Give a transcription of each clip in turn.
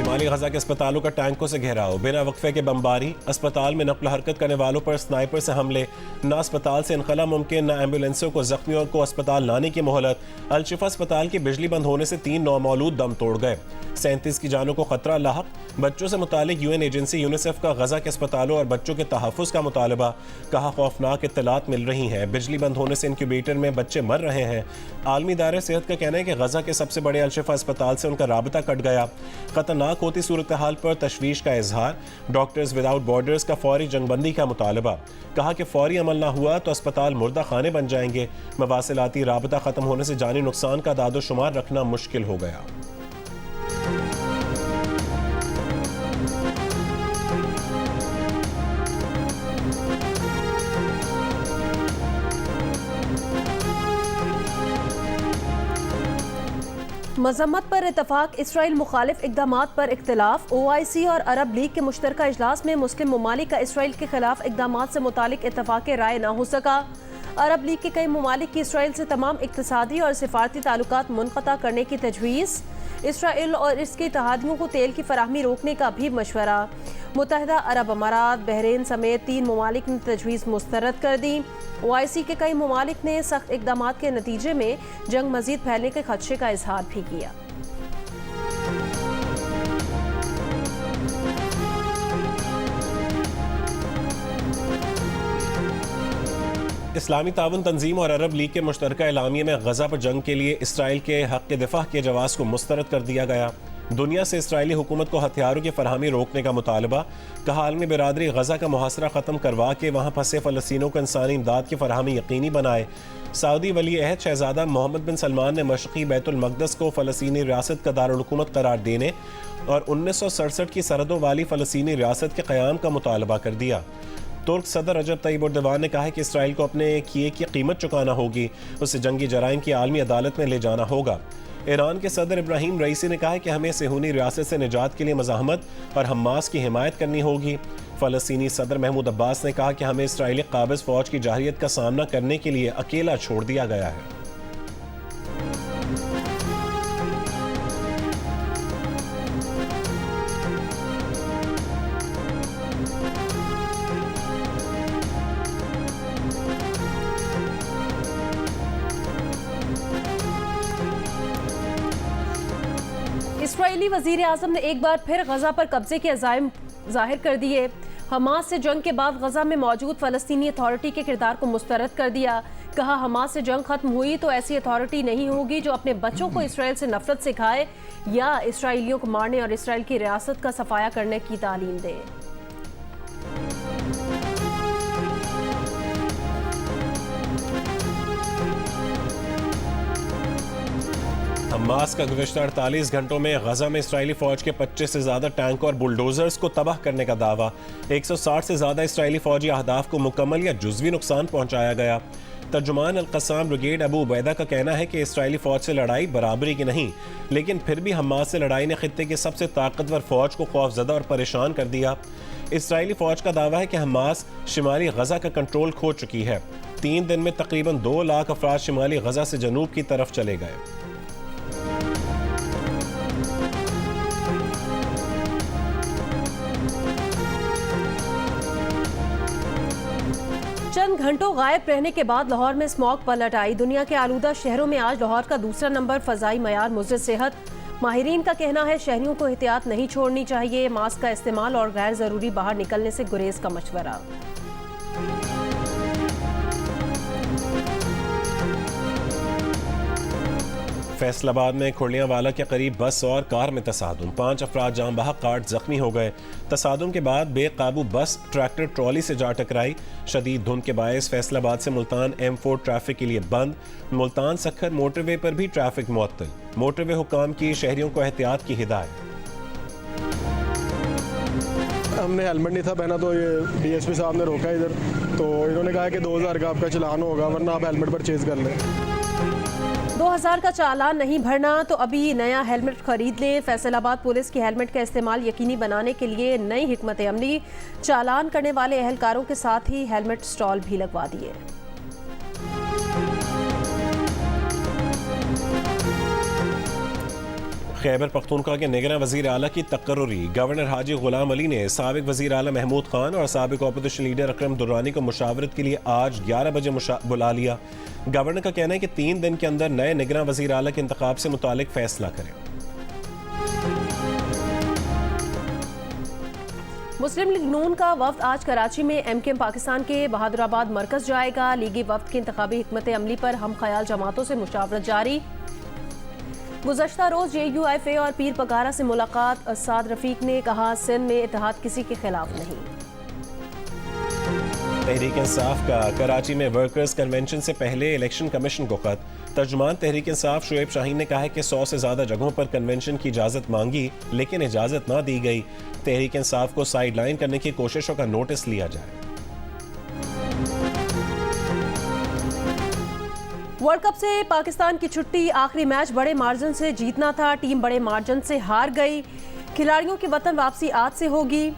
शिमाली गजा के अस्पतालों का टैंकों से घेराव, बिना वक्फे के बमबारी, अस्पताल में नकल हरकत करने वालों पर स्नाइपर से हमले, न अस्पताल से इनखला मुमकिन, न एम्बुलेंसों को जख्मियों को अस्पताल लाने की मोहलत। अलशिफा अस्पताल की बिजली बंद होने से 3 नौमौलूद दम तोड़ गए, 37 की जानों को खतरा लाहक। बच्चों से मुतालिक यूएन एजेंसी यूनिसेफ का गजा के अस्पतालों और बच्चों के तहफ़्फ़ुज़ का मुतालबा, कहा खौफनाक इत्तलात मिल रही हैं, बिजली बंद होने से इंक्यूबेटर में बच्चे मर रहे हैं। आलमी इदारे सेहत का कहना है कि गजा के सबसे बड़े अलशिफा अस्पताल से उनका राबता कट गया। खतरनाक होती सूरत हाल पर तशवीश का इजहार, डॉक्टर्स विदाउट बॉर्डर्स का फौरी जंगबंदी का मुतालबा, कहा कि फौरी अमल ना हुआ तो अस्पताल मुर्दा खाने बन जाएंगे। मवासिलाती राबता खत्म होने से जानी नुकसान का दादो शुमार रखना मुश्किल हो गया। मजम्मत पर इतफाक, इसराइल मुखालिफ इकदामात पर इख्तिलाफ। OIC और अरब लीग के मुश्तरका इजलास में मुस्लिम ममालिक का इसराइल के खिलाफ इकदामात से मुतालिक इतफाक राय न हो सका। अरब लीग के कई ममालिक की इसराइल से तमाम इक्तिसादी और सिफारती ताल्लुकात मुनक़ता करने की तजवीज़। इसराइल और इसके इत्तेहादियों को तेल की फराहमी रोकने का भी मशवरा। मुत्तहिदा अरब अमारात, बहरीन समेत 3 ममालिक ने तजवीज़ मुस्तरद कर दी। OIC के कई ममालिक ने सख्त इक़दामात के नतीजे में जंग मज़ीद फैलने के खदशे का इजहार भी किया। इस्लामी ताउन तंजीम और अरब लीग के मुश्तरका एलामिया में गजा पर जंग के लिए इसराइल के हक़ के दिफा के जवाज़ को मुस्तरद कर दिया गया। दुनिया से इसराइली हुकूमत को हथियारों की फराहमी रोकने का मुतालबा, कहा आलमी बिरादरी गजा का मुहासरा ख़त्म करवा के वहाँ फंसे फ़लस्तीनियों को इंसानी इमदाद की फराहमी यकीनी बनाए। सऊदी वली अहद शहजादा मोहम्मद बिन सलमान ने मशरक़ी बैतुल मक़दस को फ़लस्तीनी रियासत का दारुल हुकूमत करार देने और 1967 की सरहदों वाली फ़लस्तीनी रियासत के क़याम का मुतालबा कर दिया। तुर्क सदर रजब तय्यब एर्दोगान ने कहा है कि इसराइल को अपने किए की कीमत चुकाना होगी, उसे जंगी जराइम की आलमी अदालत में ले जाना होगा। ईरान के सदर इब्राहिम रईसी ने कहा है कि हमें सेहूनी रियासत से निजात के लिए मज़ाहमत और हमास की हिमायत करनी होगी। फ़लस्तीनी सदर महमूद अब्बास ने कहा कि हमें इसराइली काबिज़ फ़ौज की जाहिरियत का सामना करने के लिए अकेला छोड़ दिया गया है। इसराइली वज़ीर आज़म ने एक बार फिर गजा पर कब्जे के अज़ाइम जाहिर कर दिए। हमास से जंग के बाद गजा में मौजूद फ़लस्तीनी अथॉरिटी के किरदार को मुस्तरद कर दिया। कहा हमास से जंग खत्म हुई तो ऐसी अथॉरिटी नहीं होगी जो अपने बच्चों को इसराइल से नफरत सिखाए या इसराइलियों को मारने और इसराइल की रियासत का सफाया करने की तालीम दे। हमास का गुज़श्ता 48 घंटों में गजा में इसराइली फ़ौज के 25 से ज़्यादा टैंक और बुलडोज़र्स को तबाह करने का दावा। 160 से ज़्यादा इसराइली फ़ौजी अहदाफ को मुकम्मल या जुज़वी नुकसान पहुँचाया गया। तर्जुमान अल-क़स्साम ब्रिगेड अबू उबैदा का कहना है कि इसराइली फ़ौज से लड़ाई बराबरी की नहीं, लेकिन फिर भी हमास से लड़ाई ने खित्ते की सबसे ताकतवर फ़ौज को खौफज़दा और परेशान कर दिया। इसराइली फ़ौज का दावा है कि हमास शिमाली गजा का कंट्रोल खो चुकी है। 3 दिन में तकरीबन 2 लाख अफराद शिमाली गजा से जनूब की तरफ चले गए। चंद घंटों गायब रहने के बाद लाहौर में स्मॉग पलट आई। दुनिया के आलूदा शहरों में आज लाहौर का दूसरा नंबर फ़ज़ाई मयार मुज़र सेहत। माहिरीन का कहना है शहरियों को एहतियात नहीं छोड़नी चाहिए, मास्क का इस्तेमाल और गैर ज़रूरी बाहर निकलने से गुरेज का मशवरा। फैसलाबाद में खुर्लियांवाला के करीब बस और कार में तसादुम, 5 अफराद जाम बहक कार्ड जख्मी हो गए। तसादुम के बाद बेकाबू बस ट्रैक्टर ट्रॉली से जा टकराई। शदीद धुंध के बायस फैसलाबाद से मुल्तान M4 ट्रैफिक के लिए बंद। मुल्तान सखर मोटरवे पर भी ट्रैफिक मुअत्तल। मोटरवे हुक्काम की शहरियों को एहतियात की हिदायत। हमने हेलमेट नहीं था पहना तो ये DSP साहब ने रोका इधर, तो इन्होंने कहा कि 2000 का आपका चालान होगा वरना आप हेलमेट परचेज कर लें। 2000 का चालान नहीं भरना तो अभी नया हेलमेट खरीद लें। फैसलाबाद पुलिस की हेलमेट का इस्तेमाल यकीनी बनाने के लिए नई हिकमत अमली, चालान करने वाले एहलकारों के साथ ही हेलमेट स्टॉल भी लगवा दिए। खैबर पख्तूनख्वा के निगरां वज़ीर आला की तकर्रुरी। गवर्नर हाजी गुलाम अली ने साबिक वज़ीर आला महमूद खान और साबिक अपोजिशन लीडर अकरम दुर्रानी को मुशावरत के लिए आज 11 बजे बुला लिया। गवर्नर का कहना है कि 3 दिन के अंदर नए निगरां वज़ीर आला के इंतखाब से मुतालिक फैसला करें। मुस्लिम लीग नून का वफ्द आज कराची में MKM पाकिस्तान के बहादुराबाद मरकज जाएगा। लीगी वफ्द की इंतखाबी हिकमत अमली पर हम ख्याल जमातों से मुशावरत जारी। गुज़श्ता रोज JUIFA और पीर पगारा से मुलाकात। साद रफीक ने कहा सिंध में इत्तेहाद किसी के खिलाफ नहीं। तहरीक इंसाफ का कराची में वर्कर्स कन्वेंशन से पहले इलेक्शन कमीशन को खत। तर्जुमान तहरीक इंसाफ शुएब शाहीन ने कहा है कि 100 से ज़्यादा जगहों पर कन्वेंशन की इजाज़त मांगी लेकिन इजाज़त ना दी गई। तहरीक इंसाफ को साइड लाइन करने की कोशिशों का नोटिस लिया जाए। वर्ल्ड कप से पाकिस्तान की छुट्टी। आखिरी मैच बड़े मार्जिन से जीतना था, टीम बड़े मार्जिन से हार गई। खिलाड़ियों की वतन वापसी आज से होगी।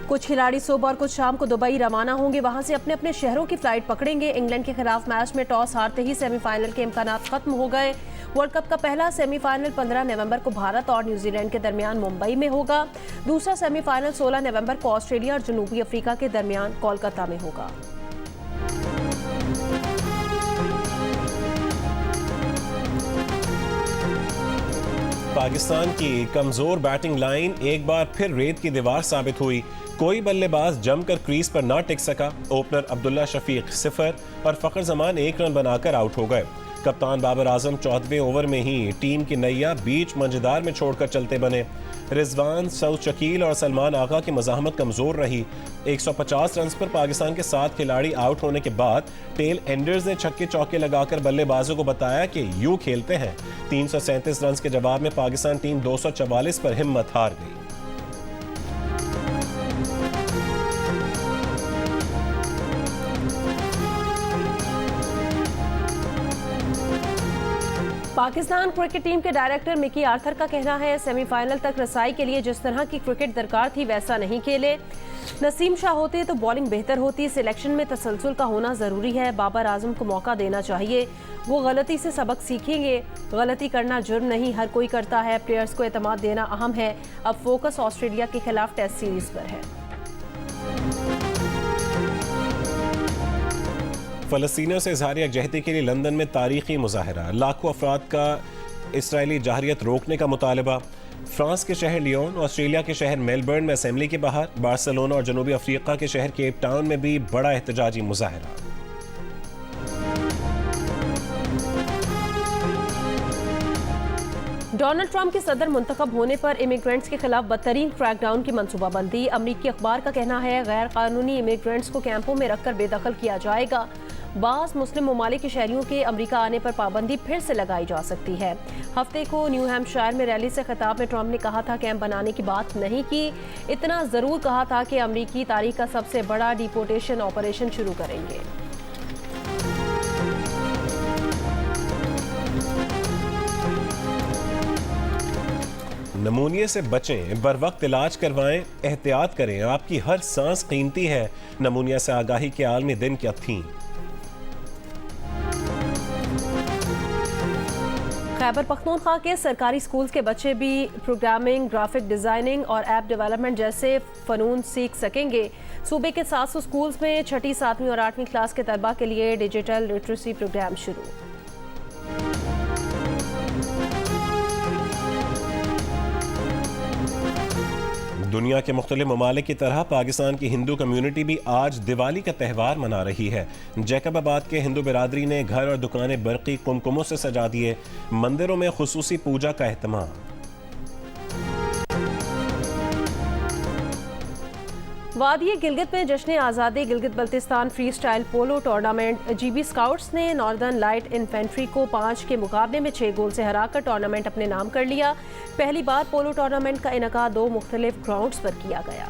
कुछ खिलाड़ी सुबह और कुछ शाम को दुबई रवाना होंगे, वहां से अपने अपने शहरों की फ्लाइट पकड़ेंगे। इंग्लैंड के खिलाफ मैच में टॉस हारते ही सेमीफाइनल के इम्कानात खत्म हो गए। वर्ल्ड कप का पहला सेमीफाइनल 15 नवंबर को भारत और न्यूजीलैंड के दरमियान मुंबई में होगा। दूसरा सेमीफाइनल 16 नवंबर को ऑस्ट्रेलिया और जनूबी अफ्रीका के दरमियान कोलकाता में होगा। पाकिस्तान की कमजोर बैटिंग लाइन एक बार फिर रेत की दीवार साबित हुई। कोई बल्लेबाज जमकर क्रीज पर ना टिक सका। ओपनर अब्दुल्ला शफीक 0 और फखर जमान 1 रन बनाकर आउट हो गए। कप्तान बाबर आजम 14वें ओवर में ही टीम की नैया बीच मंझदार में छोड़कर चलते बने। रिजवान, सऊद शकील और सलमान आगा की मज़ाहमत कमजोर रही। 150 रन पर पाकिस्तान के 7 खिलाड़ी आउट होने के बाद टेल एंडर्स ने छक्के चौके लगाकर बल्लेबाजों को बताया कि यूं खेलते हैं। 337 रन के जवाब में पाकिस्तान टीम 244 पर हिम्मत हार गई। पाकिस्तान क्रिकेट टीम के डायरेक्टर मिकी आर्थर का कहना है सेमीफाइनल तक रसाई के लिए जिस तरह की क्रिकेट दरकार थी वैसा नहीं खेले। नसीम शाह होते तो बॉलिंग बेहतर होती। सिलेक्शन में तसलसल का होना ज़रूरी है। बाबर आजम को मौका देना चाहिए, वो गलती से सबक सीखेंगे। गलती करना जुर्म नहीं, हर कोई करता है। प्लेयर्स को एतमाद देना अहम है। अब फोकस ऑस्ट्रेलिया के खिलाफ टेस्ट सीरीज पर है। फ़लस्तीनियों से इज़हार यकजहती के लिए लंदन में तारीखी मुजाहरा। लाखों अफराद का इसराइली जाहिरियत रोकने का मुतालबा। फ्रांस के शहर लियोन, ऑस्ट्रेलिया के शहर मेलबर्न में असेंबली के बाहर, बार्सिलोना और जनूबी अफ्रीका के शहर केप टाउन में भी बड़ा एहतजाजी मुजाहरा। डोनाल्ड ट्रंप के सदर मुंतखब होने पर इमिग्रेंट्स के खिलाफ बदतरीन क्रैकडाउन की मनसूबाबंदी। अमरीकी अखबार का कहना है गैर कानूनी इमिग्रेंट्स को कैंपों में रखकर बेदखल किया जाएगा। बास मुस्लिम ममालिक के शहरियों के अमरीका आने पर पाबंदी फिर से लगाई जा सकती है। हफ्ते को न्यू हैम्पशायर में रैली से खिताब में ट्रंप ने कहा था कैंप बनाने की बात नहीं की, इतना ज़रूर कहा था कि अमरीकी तारीख का सबसे बड़ा डिपोर्टेशन ऑपरेशन शुरू करेंगे। नमूनिया से बचें, बर वक्त इलाज करवाएं, एहतियात करें, आपकी हर सांस कीमती है। नमूनिया से आगाही के आलमी दिन क्या थीं। खैबर पख्तूनख्वा के सरकारी स्कूल्स के बच्चे भी प्रोग्रामिंग, ग्राफिक डिज़ाइनिंग और ऐप डेवलपमेंट जैसे फ़नून सीख सकेंगे। सूबे के 700 स्कूल्स में 6ठी, 7वीं और 8वीं क्लास के तलबा के लिए डिजिटल लिटरेसी प्रोग्राम शुरू। दुनिया के मुख्तलिफ ममालिक की तरह पाकिस्तान की हिंदू कम्युनिटी भी आज दिवाली का त्यौहार मना रही है। जैकबाबाद के हिंदू बिरादरी ने घर और दुकानें बरकी कुमकुमों से सजा दिए। मंदिरों में खुसूसी पूजा का एहतमाम। वादिये गिलगित में जश्न आज़ादी Gilgit Baltistan free style polo tournament. GB scouts ने नॉर्दर्न लाइट इन्फेंट्री को 5 के मुकाबले में 6 गोल से हराकर टूर्नामेंट अपने नाम कर लिया। पहली बार पोलो टूर्नामेंट का इनका 2 मुख्तलिफ ग्राउंड्स पर किया गया।